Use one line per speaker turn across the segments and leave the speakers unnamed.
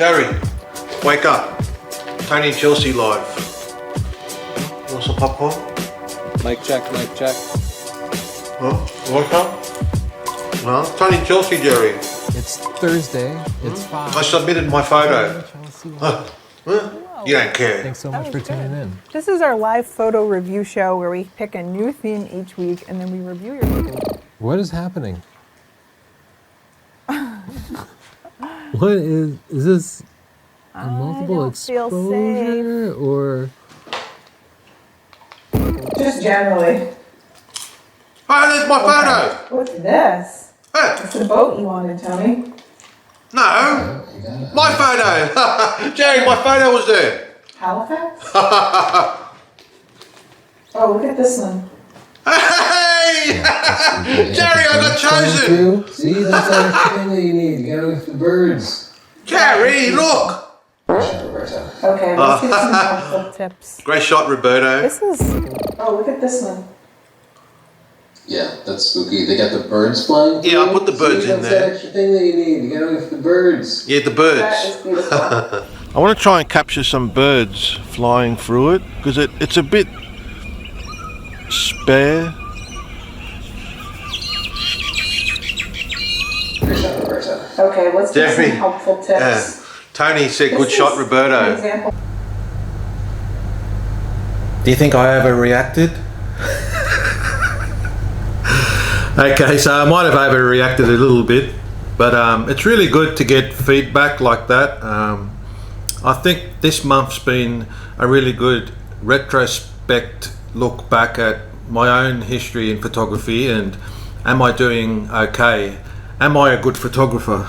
Gary, wake up. Tony and Chelsea live. You want some popcorn?
Mic check, mic check.
Huh? You want some? No? Tony and Chelsea, Jerry.
It's Thursday. It's 5.
I submitted my photo. Huh? You don't care.
Thanks so much for tuning in.
This is our live photo review show where we pick a new theme each week and then we review your photos.
What is happening? What is this a multiple exposure or?
Just generally.
Oh, there's my photo.
What's this?
Hey.
It's the boat you wanted, Tony.
No, my photo. Jerry, my photo was there.
Halifax? Oh, look at this one.
Hey! Jerry, I got chosen.
See, that's the thing that you need. You gotta lift the birds.
Jerry, look.
Okay, let's get some helpful tips.
Great shot, Roberto.
This is... Oh, look at this one.
Yeah, that's spooky. They got the birds flying.
Yeah, I put the birds in
that's
there.
that extra thing that you need. You gotta lift the birds.
Yeah, the
That
birds.
is beautiful.
I want to try and capture some birds flying through it because it's a bit spare.
Okay, let's get some
Jerry,
helpful tips.
Tony said,
This
good shot,
is an
Roberto.
example.
Do you think I overreacted? Okay, so I might have overreacted a little bit, but it's really good to get feedback like that. I think this month's been a really good retrospect look back at my own history in photography and am I doing okay? Am I a good photographer?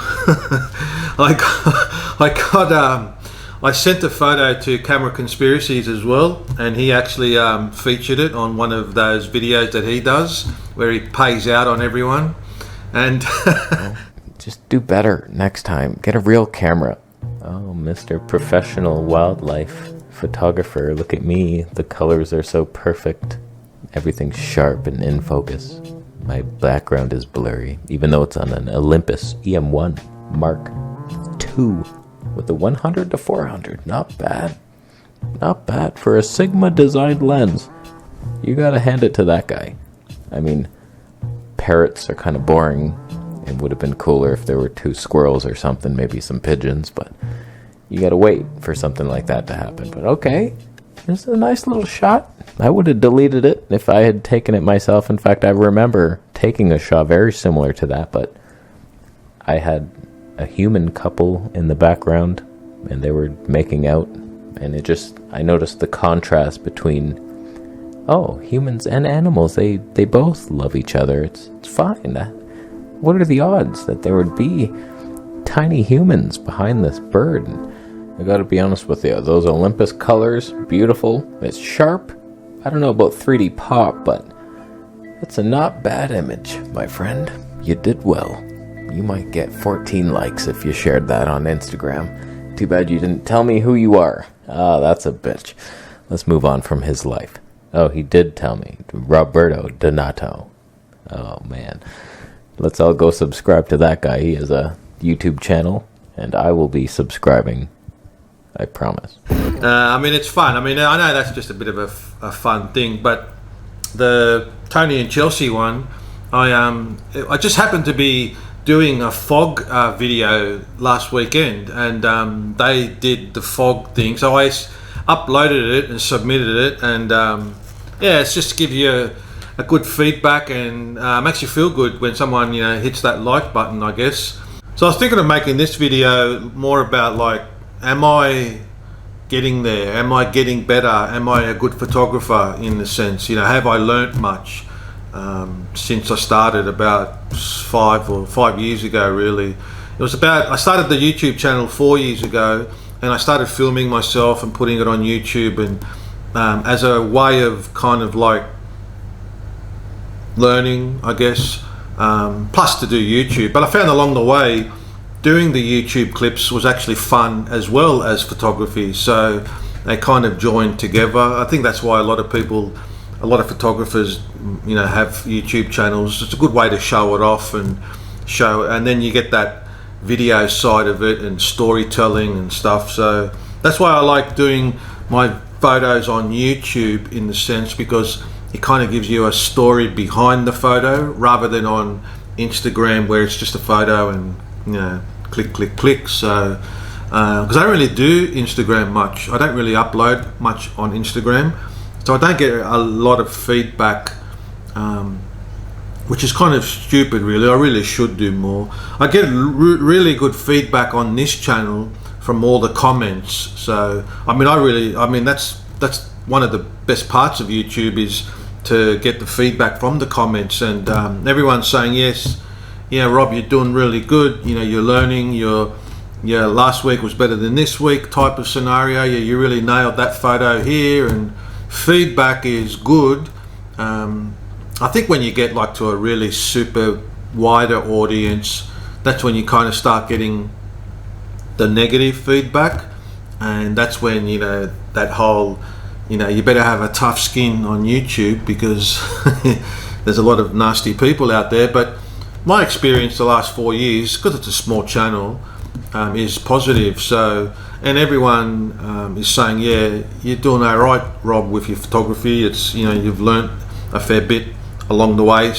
I sent a photo to Camera Conspiracies as well, and he actually featured it on one of those videos that he does where he pays out on everyone. And
just do better next time. Get a real camera. Oh, Mr. Professional Wildlife Photographer, look at me. The colors are so perfect. Everything's sharp and in focus. My background is blurry, even though it's on an Olympus EM1 Mark II with a 100 to 400. Not bad. Not bad for a Sigma designed lens. You gotta hand it to that guy. I mean, parrots are kind of boring. It would have been cooler if there were 2 squirrels or something, maybe some pigeons, but you gotta wait for something like that to happen. But okay, it's a nice little shot. I would have deleted it if I had taken it myself. In fact, I remember taking a shot very similar to that, but I had a human couple in the background and they were making out, and I noticed the contrast between, oh, humans and animals, they both love each other. It's fine. What are the odds that there would be tiny humans behind this bird? I gotta be honest with you, those Olympus colors, beautiful, it's sharp. I don't know about 3D pop, but it's a not bad image, my friend. You did well. You might get 14 likes if you shared that on Instagram. Too bad you didn't tell me who you are. Ah, that's a bitch. Let's move on from his life. Oh, he did tell me. Roberto Donato. Oh, man. Let's all go subscribe to that guy. He has a YouTube channel, and I will be subscribing. I promise.
I mean, it's fun. I mean, I know that's just a bit of a fun thing, but the Tony and Chelsea one, I just happened to be doing a fog video last weekend, and they did the fog thing, so I uploaded it and submitted it, and yeah, it's just to give you a good feedback, and makes you feel good when someone hits that like button, I guess. So I was thinking of making this video more about like, am I getting there? Am I getting better? Am I a good photographer in the sense, have I learnt much since I started about 5 years ago, really. I started the YouTube channel 4 years ago, and I started filming myself and putting it on YouTube, and as a way of kind of like learning, I guess, plus to do YouTube. But I found along the way doing the YouTube clips was actually fun as well as photography, so they kind of joined together. I think that's why a lot of photographers have YouTube channels. It's a good way to show it off and then you get that video side of it and storytelling and stuff. So that's why I like doing my photos on YouTube, in the sense, because it kind of gives you a story behind the photo, rather than on Instagram where it's just a photo and, you know, click click click. So because I don't really do Instagram much, I don't really upload much on Instagram, so I don't get a lot of feedback, which is kind of stupid really. I really should do more. I get really good feedback on this channel from all the comments. So I mean that's one of the best parts of YouTube, is to get the feedback from the comments, and everyone's saying, yes, yeah, Rob, you're doing really good, you know, you're learning, yeah, last week was better than this week type of scenario, yeah, you really nailed that photo here, and feedback is good. I think when you get like to a really super wider audience, that's when you kind of start getting the negative feedback, and that's when, you know, that whole, you know, you better have a tough skin on YouTube, because there's a lot of nasty people out there. But my experience the last 4 years, because it's a small channel, is positive. So, and everyone is saying, yeah, you're doing all right, Rob, with your photography. It's, you know, you've learnt a fair bit along the way,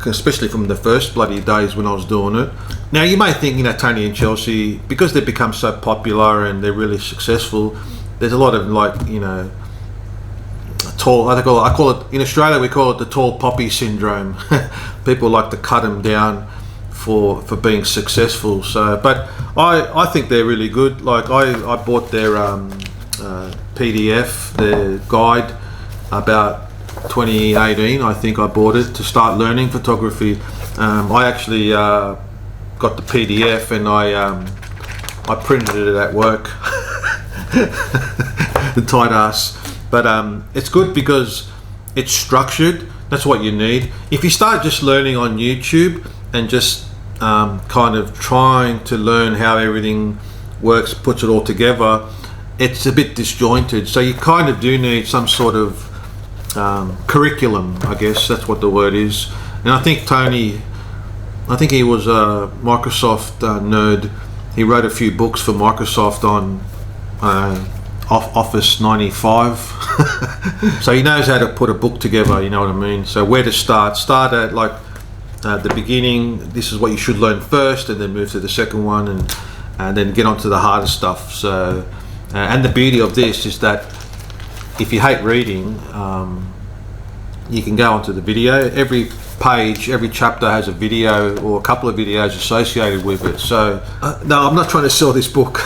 especially from the first bloody days when I was doing it. Now you may think, you know, Tony and Chelsea, because they've become so popular and they're really successful, there's a lot of, like, you know, tall, I call it, in Australia we call it the tall poppy syndrome. People like to cut them down for being successful. So, but I think they're really good. Like I bought their PDF, their guide, about 2018, I think I bought it, to start learning photography. I actually got the PDF and I printed it at work. The tight ass. But it's good because it's structured. That's what you need. If you start just learning on YouTube and just kind of trying to learn how everything works, puts it all together, it's a bit disjointed. So you kind of do need some sort of curriculum, I guess that's what the word is. And I think Tony, I think he was a Microsoft nerd. He wrote a few books for Microsoft on Office 95. So he knows how to put a book together, you know what I mean? So where to start at, like the beginning, this is what you should learn first, and then move to the second one, and then get on to the harder stuff. So and the beauty of this is that if you hate reading, you can go onto the video. Every page, every chapter has a video or a couple of videos associated with it. So no, I'm not trying to sell this book.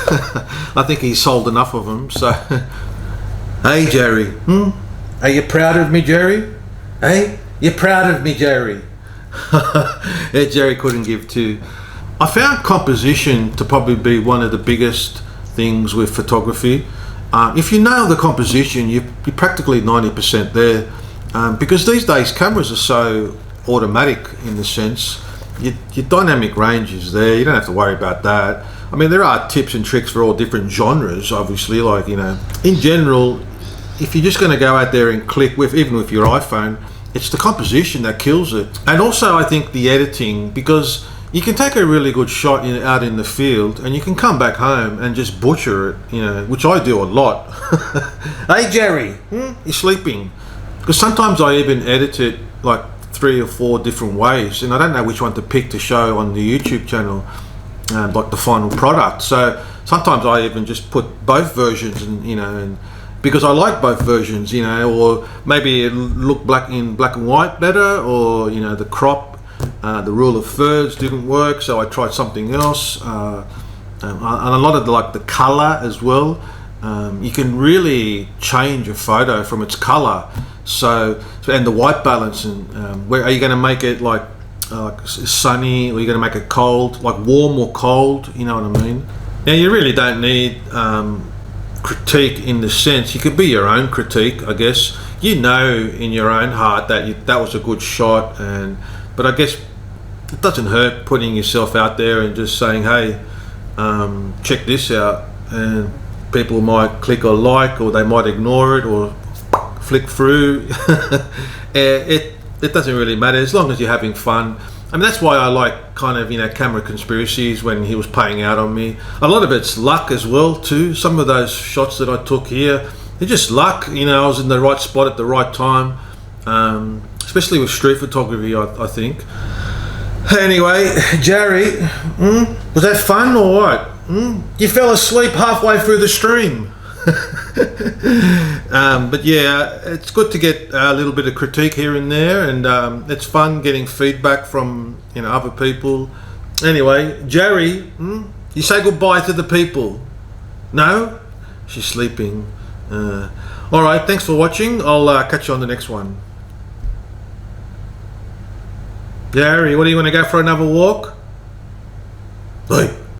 I think he's sold enough of them. So hey Jerry, are you proud of me, Jerry? Hey, you're proud of me, Jerry? Yeah, Jerry couldn't give two. I found composition to probably be one of the biggest things with photography. If you nail the composition, you're practically 90% there, because these days cameras are so automatic in the sense, your dynamic range is there, you don't have to worry about that. I mean, there are tips and tricks for all different genres, obviously, like, you know, in general, if you're just going to go out there and click with, even with your iPhone, it's the composition that kills it. And also I think the editing, because you can take a really good shot out in the field and you can come back home and just butcher it, you know, which I do a lot. Hey Jerry, you're sleeping. Because sometimes I even edit it like 3 or 4 different ways, and I don't know which one to pick to show on the YouTube channel, like the final product. So sometimes I even just put both versions, and you know, and because I like both versions, you know, or maybe it look in black and white better, or you know, the crop, the rule of thirds didn't work, so I tried something else, and a lot of the color as well. You can really change a photo from its color. So and the white balance, and where are you going to make it like sunny, or are you going to make it cold, like warm or cold, you know what I mean? Now you really don't need critique in the sense, you could be your own critique, I guess. You know in your own heart that that was a good shot, but I guess it doesn't hurt putting yourself out there and just saying, hey, check this out, and people might click or like, or they might ignore it or flick through. It doesn't really matter as long as you're having fun. I mean, that's why I like kind of, Camera Conspiracies when he was paying out on me. A lot of it's luck as well too. Some of those shots that I took here, they're just luck. I was in the right spot at the right time, especially with street photography, I think. Anyway, Jerry, was that fun or what? You fell asleep halfway through the stream. But yeah, it's good to get a little bit of critique here and there, and it's fun getting feedback from other people. Anyway, Jerry, you say goodbye to the people. No? She's sleeping. Alright, thanks for watching. I'll catch you on the next one. Jerry, what do you want to go for another walk? Hey.